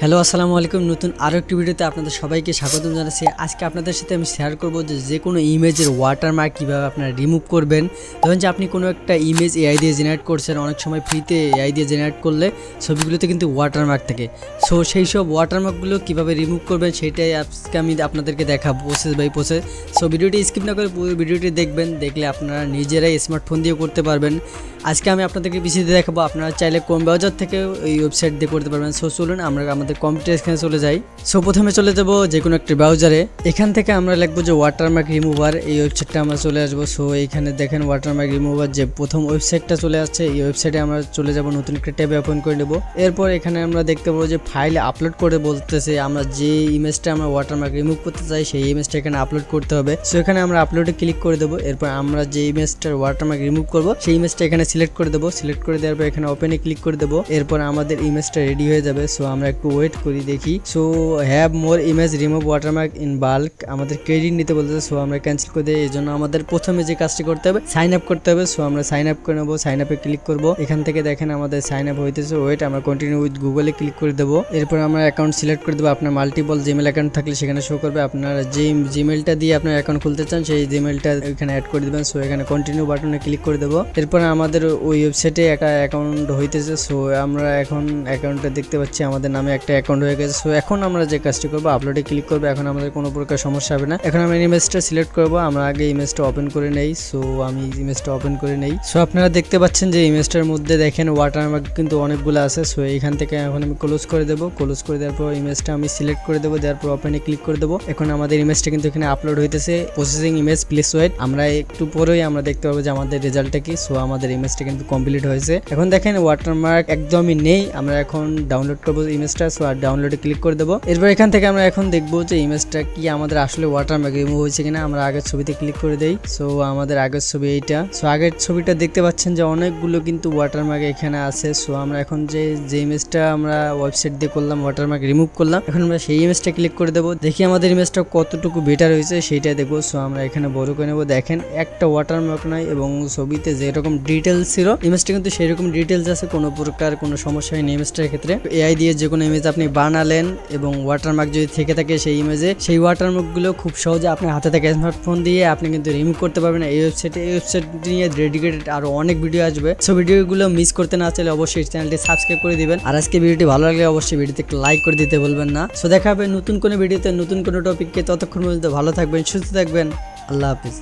Hello আসসালামু আলাইকুম। নতুন আরও একটি ভিডিওতে আপনাদের সবাইকে স্বাগতম জানাচ্ছি। আজকে আপনাদের সাথে আমি শেয়ার করব যে কোনো ইমেজের ওয়াটারমার্ক কীভাবে আপনারা রিমুভ করবেন। ধরুন যে আপনি কোনো একটা ইমেজ এআই দিয়ে জেনারেট করছেন, অনেক সময় ফ্রিতে এআই দিয়ে জেনারেট করলে ছবিগুলোতে কিন্তু ওয়াটারমার্ক থাকে। সো সেই সব ওয়াটারমার্কগুলো কীভাবে রিমুভ করবেন সেটাই আজকে আমি আপনাদেরকে দেখাবো প্রসেস বাই প্রসেস। সো ভিডিওটি স্কিপ না করে পুরো ভিডিওটি দেখবেন, দেখলে আপনারা নিজেরাই স্মার্টফোন দিয়ে করতে পারবেন। আজকে আমি আপনাদেরকে পিছিয়ে দেখাবো, আপনারা চাইলে কোন ব্রাউজার থেকে এই ওয়েবসাইট দিয়ে করতে পারবেন। সো চলুন আমরা আমাদের কম্পিউটার স্ক্রিনে চলে যাই। সো প্রথমে চলে যাব যে কোনো একটা ব্রাউজারে, এখান থেকে আমরা লিখবো যে ওয়াটারমার্ক রিমুভার, এই ওয়েবসাইটটা আমরা চলে আসবো। সো এইখানে দেখেন ওয়াটারমার্ক রিমুভার যে প্রথম ওয়েবসাইটটা চলে আসছে, এই ওয়েবসাইটে আমরা চলে যাব, নতুন একটা ট্যাবে ওপেন করে নেব। এরপর এখানে আমরা দেখতে পাবো যে ফাইলে আপলোড করে বলতেছে আমরা যে ইমেজটা আমরা ওয়াটারমার্ক রিমুভ করতে চাই সেই ইমেজটা এখানে আপলোড করতে হবে। সো এখানে আমরা আপলোডে ক্লিক করে দেবো। এরপর আমরা যে ইমেজটার ওয়াটারমার্ক রিমুভ করবো সেই ইমেজটা এখানে সিলেক্ট করে দেবো। সিলেক্ট করে দেওয়ার পর এখানে ওপেনে ক্লিক করে দেবো। এরপর আমাদের ইমেজটা রেডি হয়ে যাবে। সো আমরা একটু ওয়েট করি, দেখি। So have more image remove watermark in bulk, আমাদের ক্রেডিট নিতে বলতেছে। সো আমরা ক্যান্সেল করে দিই। এই জন্য আমাদের প্রথমে যে কাজটি করতে হবে সাইন আপ করতে হবে। সো আমরা সাইন আপ করে নেবো, সাইন আপে ক্লিক করবো। এখান থেকে দেখেন আমাদের সাইন আপ হইতেছে। ওয়েট, আমরা কন্টিনিউ উইথ গুগলে ক্লিক করে দেবো। এরপর আমরা অ্যাকাউন্ট সিলেক্ট করে দেবো। আপনার মাল্টিপল জিমেল অ্যাকাউন্ট থাকলে সেখানে শো করবে। আপনারা যে জিমেলটা দিয়ে আপনার অ্যাকাউন্ট খুলতে চান সেই জিমেলটা এখানে অ্যাড করে দেবেন। সো এখানে কন্টিনিউ বাটনে ক্লিক করে দেবো। এরপর আমাদের ওই ওয়েবসাইটে একটা অ্যাকাউন্ট হইতেছে। সো আমরা এখন অ্যাকাউন্টটা দেখতে পাচ্ছি আমাদের নামে একটা অ্যাকাউন্ট হয়ে গেছে। সো এখন আমরা যে কাজটি করবো আপলোডে ক্লিক করবো। এখন আমাদের কোনো প্রকার সমস্যা হবে না। এখন আমরা ইমেজটা সিলেক্ট করবো। আমরা আগে ইমেজটা ওপেন করে নেই। সো আমি ইমেজটা ওপেন করে নেই। সো আপনারা দেখতে পাচ্ছেন যে ইমেজটার মধ্যে দেখেন ওয়াটারমার্ক কিন্তু অনেকগুলো আছে। সো এইখান থেকে এখন আমি ক্লোজ করে দেবো। ক্লোজ করে দেওয়ার পর ইমেজটা আমি সিলেক্ট করে দেবো, দেওয়ার পর ওপেনে ক্লিক করে দেবো। এখন আমাদের ইমেজটা কিন্তু এখানে আপলোড হইতেছে। Processing image, please wait. আমরা একটু পরেই আমরা দেখতে পাবো যে আমাদের রেজাল্টটা কি। সো আমাদের ইমেজটা কিন্তু কমপ্লিট হয়েছে। এখন দেখেন ওয়াটারমার্ক একদমই নেই। আমরা এখন ডাউনলোড করবো ইমেজটা। সো আর ডাউনলোডে ক্লিক করে দেবো। এরপর এখান থেকে আমরা এখন দেখবো যে ইমেজটা কি আমাদের আসলে ওয়াটারমার্ক রিমুভ হয়েছে কিনা। আমরা আগের ছবিতে ক্লিক করে দেই। সো আমাদের আগের ছবি এইটা। সো আগের ছবিটা দেখতে পাচ্ছেন যে অনেকগুলো কিন্তু ওয়াটারমার্ক এখানে আছে। সো আমরা এখন যে ইমেজটা আমরা ওয়েবসাইট দিয়ে করলাম ওয়াটারমার্ক রিমুভ করলাম, এখন আমরা সেই ইমেজটা ক্লিক করে দেবো। দেখি আমাদের ইমেজটা কতটুকু বেটার হয়েছে সেইটা দেখবো। সো আমরা এখানে বড় করে নেবো। দেখেন একটা ওয়াটারমার্ক নাই এবং ছবিতে যেরকম ডিটেলস ছিল ইমেজটা কিন্তু সেই রকম ডিটেলস আছে, কোনো প্রকার কোনো সমস্যা হয়নি ইমেজটার ক্ষেত্রে। এআই দিয়ে যে কোনো ইমেজ আপনি বানালেন এবং ওয়াটারমার্ক যদি থেকে থাকে সেই ইমেজে, সেই ওয়াটারমার্কগুলো খুব সহজে আপনার হাতে থাকে স্মার্টফোন দিয়ে আপনি কিন্তু রিমুভ করতে পারবেন এই ওয়েবসাইটে। এই ওয়েবসাইট নিয়ে ডেডিকেটেড আরো অনেক ভিডিও আসবে। সো ভিডিওগুলো মিস করতে না চাইলে অবশ্যই চ্যানেলটি সাবস্ক্রাইব করে দিবেন। আর আজকে ভিডিওটি ভালো লাগলে অবশ্যই ভিডিওতে একটা লাইক করে দিতে বলবেন না। সো দেখা হবে নতুন কোনো ভিডিওতে নতুন কোনো টপিককে। ততক্ষণ পর্যন্ত ভালো থাকবেন, সুস্থ থাকবেন। আল্লাহ হাফিজ।